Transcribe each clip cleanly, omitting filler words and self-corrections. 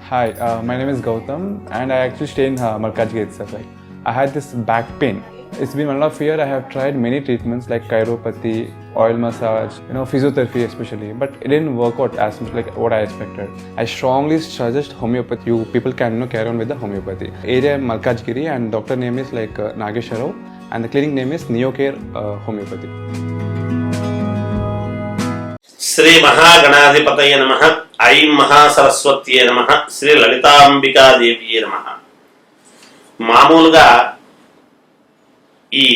Hi, my name is Gautam and I actually stay in Markajgi itself. Like, I had this back pain. It's been 1.5 years. I have tried many treatments like chiropathy, oil massage, physiotherapy especially, but it didn't work out as much like what I expected. I strongly suggest homeopathy. You people can carry on with the homeopathy. Area Malkajgiri and doctor name is like Nagesharao and the clinic name is Neocare Homeopathy. Shri మహాగణాధిపతయ నమః. ఐం మహాసరస్వత్యే నమః. శ్రీ లలితాంబికాదేవియే నమః. మామూలుగా ఈ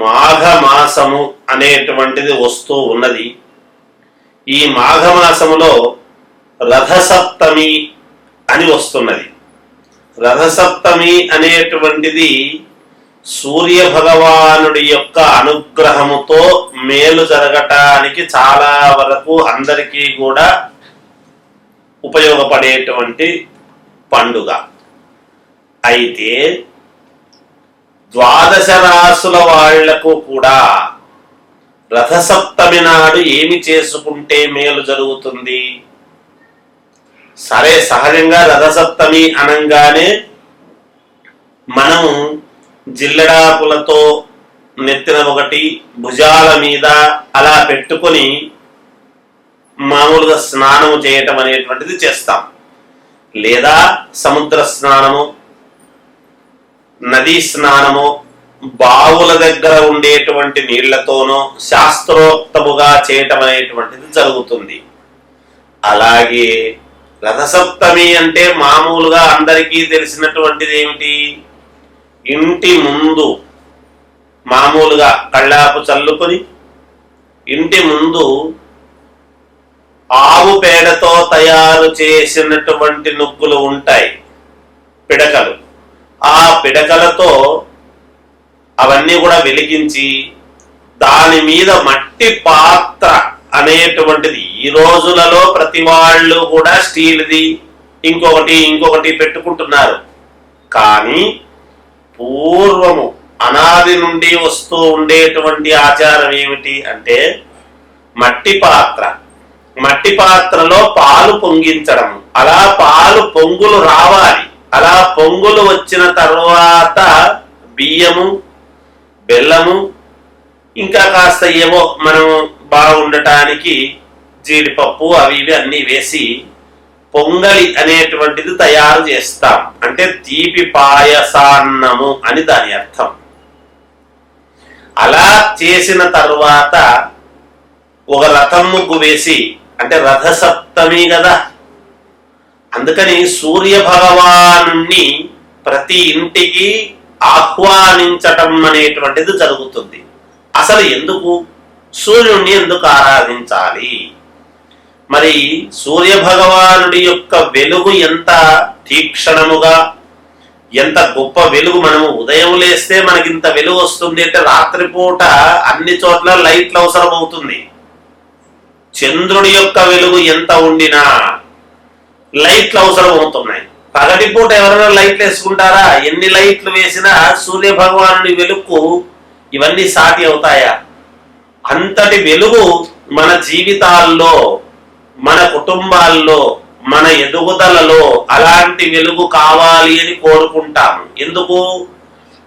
మాఘమాసము అనేటువంటిది వస్తూ ఉన్నది. ఈ మాఘమాసములో రథసప్తమి అని వస్తున్నది. రథసప్తమి అనేటువంటిది సూర్య భగవానుడి యొక్క అనుగ్రహముతో మేలు జరగటానికి చాలా వరకు అందరికీ కూడా ఉపయోగపడేటువంటి పండుగ. అయితే ద్వాదశ రాసుల వాళ్లకు కూడా రథసప్తమి నాడు ఏమి చేసుకుంటే మేలు జరుగుతుంది? సరే, సహజంగా రథసప్తమి అనంగానే మనం జిల్లడాకులతో నెత్తిన ఒకటి భుజాల మీద అలా పెట్టుకొని మామూలుగా స్నానము చేయటం అనేటువంటిది చేస్తాం. లేదా సముద్ర స్నానము, నదీ స్నానము, బావుల దగ్గర ఉండేటువంటి నీళ్లతోనో శాస్త్రోక్తముగా చేయటం అనేటువంటిది జరుగుతుంది. అలాగే రథసప్తమి అంటే మామూలుగా అందరికీ తెలిసినటువంటిది ఏమిటి? ఇంటి ముందు మామూలుగా కళ్ళాపు చల్లుకొని ఇంటి ముందు ఆవు పేడతో తయారు చేసినటువంటి నుగ్గులు ఉంటాయి, పిడకలు. ఆ పిడకలతో అవన్నీ కూడా వెలిగించి దాని మీద మట్టి పాత్ర అనేటువంటిది, ఈ రోజులలో ప్రతి వాళ్ళు కూడా స్టీల్ది ఇంకొకటి పెట్టుకుంటున్నారు. కానీ పూర్వము అనాది నుండి వస్తూ ఉండేటువంటి ఆచారం ఏమిటి అంటే మట్టి పాత్రలో పాలు పొంగించడం. అలా పాలు పొంగులు రావాలి. అలా పొంగులు వచ్చిన తర్వాత బియ్యము, బెల్లము, ఇంకా కాస్త ఏవో మనం బాగుండటానికి జీడిపప్పు అవి ఇవి అన్నీ వేసి పొంగలి అనేటువంటిది తయారు చేస్తాం. అంటే తీపి పాయసాన్నము అని దాని అర్థం. అలా చేసిన తరువాత ఒక రథం ముగ్గు వేసి, అంటే రథసప్తమి కదా, అందుకని సూర్య భగవానుణ్ణి ప్రతి ఇంటికి ఆహ్వానించటం అనేటువంటిది జరుగుతుంది. అసలు ఎందుకు సూర్యుణ్ణి ఎందుకు ఆరాధించాలి? మరి సూర్య భగవానుడి యొక్క వెలుగు ఎంత తీక్షణముగా, ఎంత గొప్ప వెలుగు! మనము ఉదయం లేస్తే మనకింత వెలుగు వస్తుంది అంటే రాత్రిపూట అన్ని చోట్ల లైట్లు అవసరం అవుతుంది. చంద్రుడి యొక్క వెలుగు ఎంత ఉండినా లైట్లు అవసరం అవుతున్నాయి. పగటిపూట ఎవరైనా లైట్లు వేసుకుంటారా? ఎన్ని లైట్లు వేసినా సూర్య భగవానుడి వెలుగు ఇవన్నీ సాటి అవుతాయా? అంతటి వెలుగు మన జీవితాల్లో, మన కుటుంబాల్లో, మన ఎదుగుదలలో అలాంటి వెలుగు కావాలి అని కోరుకుంటాము. ఎందుకు?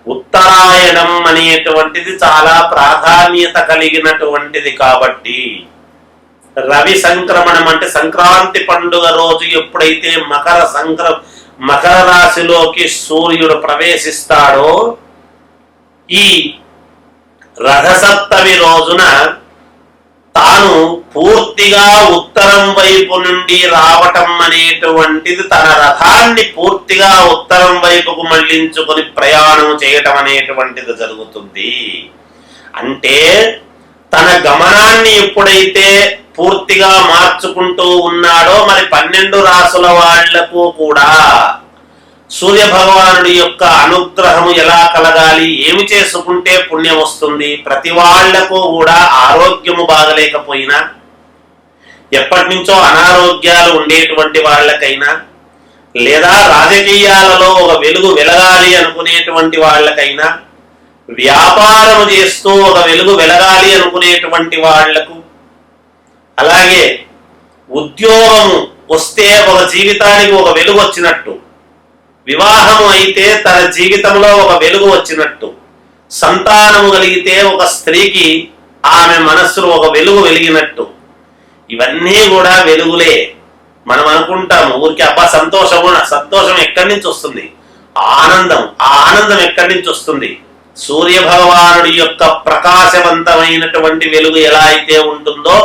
ఉత్తరాయణం అనేటువంటిది చాలా ప్రాధాన్యత కలిగినటువంటిది కాబట్టి. రవి సంక్రమణం అంటే సంక్రాంతి పండుగ రోజు ఎప్పుడైతే మకర రాశిలోకి సూర్యుడు ప్రవేశిస్తాడో, ఈ రథసప్తమి రోజున తాను పూర్తిగా ఉత్తరం వైపు నుండి రావటం అనేటువంటిది, తన రథాన్ని పూర్తిగా ఉత్తరం వైపుకు మళ్లించుకొని ప్రయాణం చేయటం అనేటువంటిది జరుగుతుంది. అంటే తన గమనాన్ని ఎప్పుడైతే పూర్తిగా మార్చుకుంటూ ఉన్నాడో, మరి 12 రాసుల వాళ్లకు కూడా సూర్య భగవానుడి యొక్క అనుగ్రహము ఎలా కలగాలి, ఏమి చేసుకుంటే పుణ్యం వస్తుంది? ప్రతి వాళ్లకు కూడా ఆరోగ్యము బాగలేకపోయినా, ఎప్పటి నుంచో అనారోగ్యాలు ఉండేటువంటి వాళ్ళకైనా, లేదా రాజకీయాలలో ఒక వెలుగు వెలగాలి అనుకునేటువంటి వాళ్ళకైనా, వ్యాపారం చేస్తూ ఒక వెలుగు వెలగాలి అనుకునేటువంటి వాళ్లకు, అలాగే ఉద్యోగము వస్తే ఒక జీవితానికి ఒక వెలుగు వచ్చినట్టు, వివాహము అయితే తన జీవితంలో ఒక వెలుగు వచ్చినట్టు, సంతానము కలిగితే ఒక స్త్రీకి ఆమె మనస్సులో ఒక వెలుగు వెలిగినట్టు, ఇవన్నీ కూడా వెలుగులే. మనం అనుకుంటాము ఊరికి అబ్బా సంతోషం ఎక్కడి నుంచి వస్తుంది? ఆనందం. ఆ ఆనందం ఎక్కడి నుంచి వస్తుంది? సూర్య భగవానుడి యొక్క ప్రకాశవంతమైనటువంటి వెలుగు ఎలా అయితే ఉంటుందో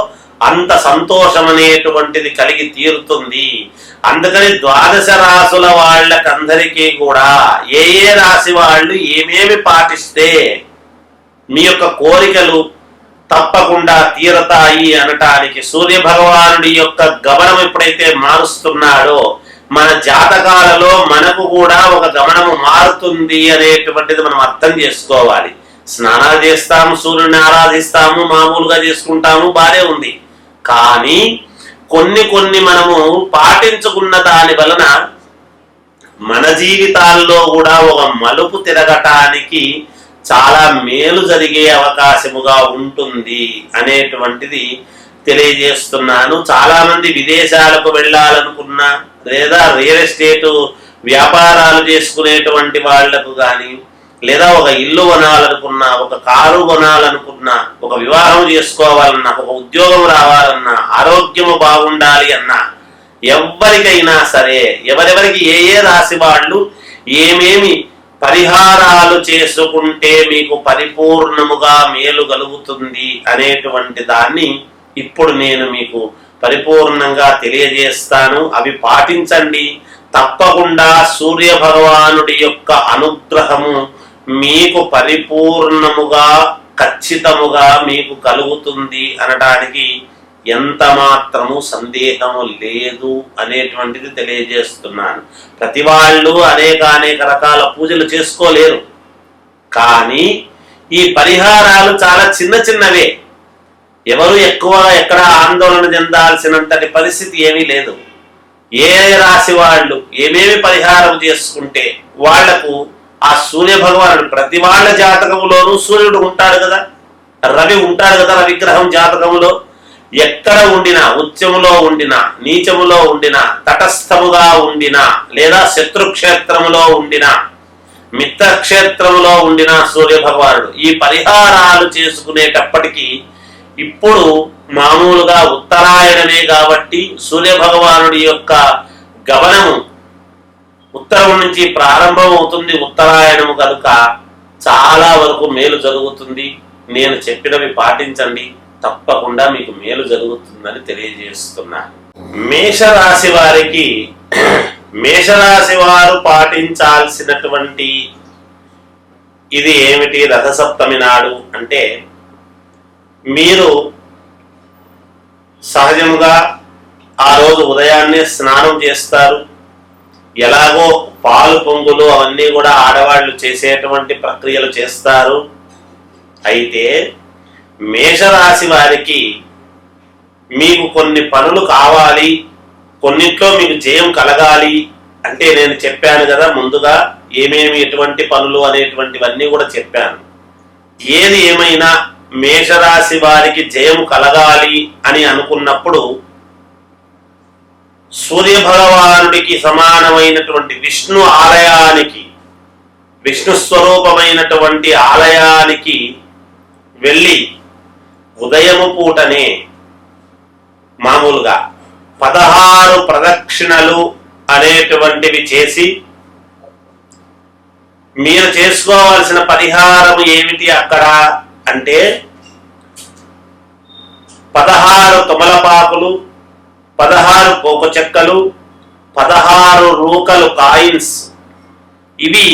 అంత సంతోషం అనేటువంటిది కలిగి తీరుతుంది. అందుకని ద్వాదశ రాశుల వాళ్ళకందరికీ కూడా ఏ రాశి వాళ్ళు ఏమేమి పాటిస్తే మీ యొక్క కోరికలు తప్పకుండా తీరతాయి అనటానికి సూర్య భగవానుడి యొక్క గమనం ఎప్పుడైతే మారుస్తున్నాడో మన జాతకాలలో మనకు కూడా ఒక గమనము మారుతుంది అనేటువంటిది మనం అర్థం చేసుకోవాలి. స్నానాలు చేస్తాము, సూర్యుడిని ఆరాధిస్తాము, మామూలుగా చేసుకుంటాము, బానే ఉంది. కానీ కొన్ని మనము పాటించుకున్న దాని వలన మన జీవితాల్లో కూడా ఒక మలుపు తిరగటానికి చాలా మేలు జరిగే అవకాశముగా ఉంటుంది అనేటువంటిది తెలియజేస్తున్నాను. చాలా మంది విదేశాలకు వెళ్ళాలనుకున్నా లేదా రియల్ ఎస్టేట్ వ్యాపారాలు చేసుకునేటువంటి వాళ్లకు కానీ, లేదా ఒక ఇల్లు కొనాలనుకున్నా, ఒక కారు కొనాలనుకున్నా, ఒక వివాహం చేసుకోవాలన్నా, ఒక ఉద్యోగం రావాలన్నా, ఆరోగ్యము బాగుండాలి అన్నా, ఎవరికైనా సరే ఎవరెవరికి ఏ రాశి వాళ్ళు ఏమేమి పరిహారాలు చేసుకుంటే మీకు పరిపూర్ణముగా మేలు కలుగుతుంది అనేటువంటి దాన్ని ఇప్పుడు నేను మీకు పరిపూర్ణంగా తెలియజేస్తాను. అవి పాటించండి. తప్పకుండా సూర్య భగవానుడి యొక్క అనుగ్రహము మీకు పరిపూర్ణముగా ఖచ్చితముగా మీకు కలుగుతుంది అనడానికి ఎంత మాత్రము సందేహము లేదు అనేటువంటిది తెలియజేస్తున్నాను. ప్రతి వాళ్ళు అనేక రకాల పూజలు చేసుకోలేరు. కానీ ఈ పరిహారాలు చాలా చిన్నవే. ఎవరు ఎక్కడ ఆందోళన చెందాల్సినంతటి పరిస్థితి ఏమీ లేదు. ఏ రాశి వాళ్ళు ఏమేమి పరిహారం చేసుకుంటే వాళ్లకు ఆ సూర్య భగవానుడు, ప్రతి వాళ్ళ జాతకములోనూ సూర్యుడు ఉంటాడు కదా, రవి ఉంటాడు కదా, రవిగ్రహం జాతకములో ఎక్కడ ఉండినా, ఉచ్చములో ఉండినా, నీచములో ఉండినా, తటస్థముగా ఉండినా, లేదా శత్రుక్షేత్రములో ఉండినా, మిత్రక్షేత్రములో ఉండినా సూర్య భగవానుడు ఈ పరిహారాలు చేసుకునేటప్పటికీ ఇప్పుడు మామూలుగా ఉత్తరాయణమే కాబట్టి సూర్య భగవానుడి యొక్క గమనము ఉత్తరం నుంచి ప్రారంభం అవుతుంది. ఉత్తరాయణము కనుక చాలా వరకు మేలు జరుగుతుంది. నేను చెప్పినవి పాటించండి, తప్పకుండా మీకు మేలు జరుగుతుందని తెలియజేస్తున్నాను. మేషరాశి వారికి మేషరాశి వారు పాటించాల్సినటువంటి ఇది ఏమిటి? రథసప్తమి నాడు అంటే మీరు సహజముగా ఆ రోజు ఉదయాన్నే స్నానం చేస్తారు. ఎలాగో పాలు పొంగులు అవన్నీ కూడా ఆడవాళ్ళు చేసేటువంటి ప్రక్రియలు చేస్తారు. అయితే మేషరాశి వారికి మీకు కొన్ని పనులు కావాలి, కొన్నిట్లో మీకు జయం కలగాలి అంటే నేను చెప్పాను కదా ముందుగా ఏమేమి ఎటువంటి పనులు అనేటువంటివన్నీ కూడా చెప్పాను. ఏది ఏమైనా మేషరాశి వారికి జయం కలగాలి అని అనుకున్నప్పుడు సూర్య భగవానుడికి సమానమైనటువంటి విష్ణు ఆలయానికి, విష్ణు స్వరూపమైనటువంటి ఆలయానికి వెళ్ళి ఉదయము పూటనే మామూలుగా 16 ప్రదక్షిణలు అనేటువంటివి చేసి మీరు చేసుకోవాల్సిన పరిహారం ఏమిటి అక్కడ అంటే 16 తమలపాకులు, 16 పోక చెక్కలు, 16 రూకలు కాయిన్స్, ఇవి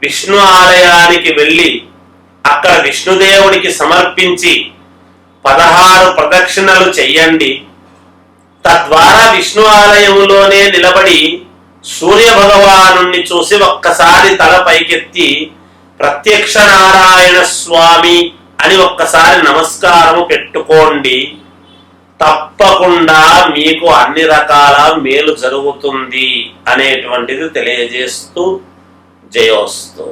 విష్ణు ఆలయానికి వెళ్ళి అక్కడ విష్ణుదేవుడికి సమర్పించి 16 ప్రదక్షిణలు చెయ్యండి. తద్వారా విష్ణు ఆలయంలోనే నిలబడి సూర్య భగవాను చూసి ఒక్కసారి తల పైకెత్తి ప్రత్యక్ష నారాయణ స్వామి అని ఒక్కసారి నమస్కారము పెట్టుకోండి. తప్పకుండా మీకు అన్ని రకాల మేలు జరుగుతుంది అనేటువంటిది తెలియజేస్తూ జయోస్తు.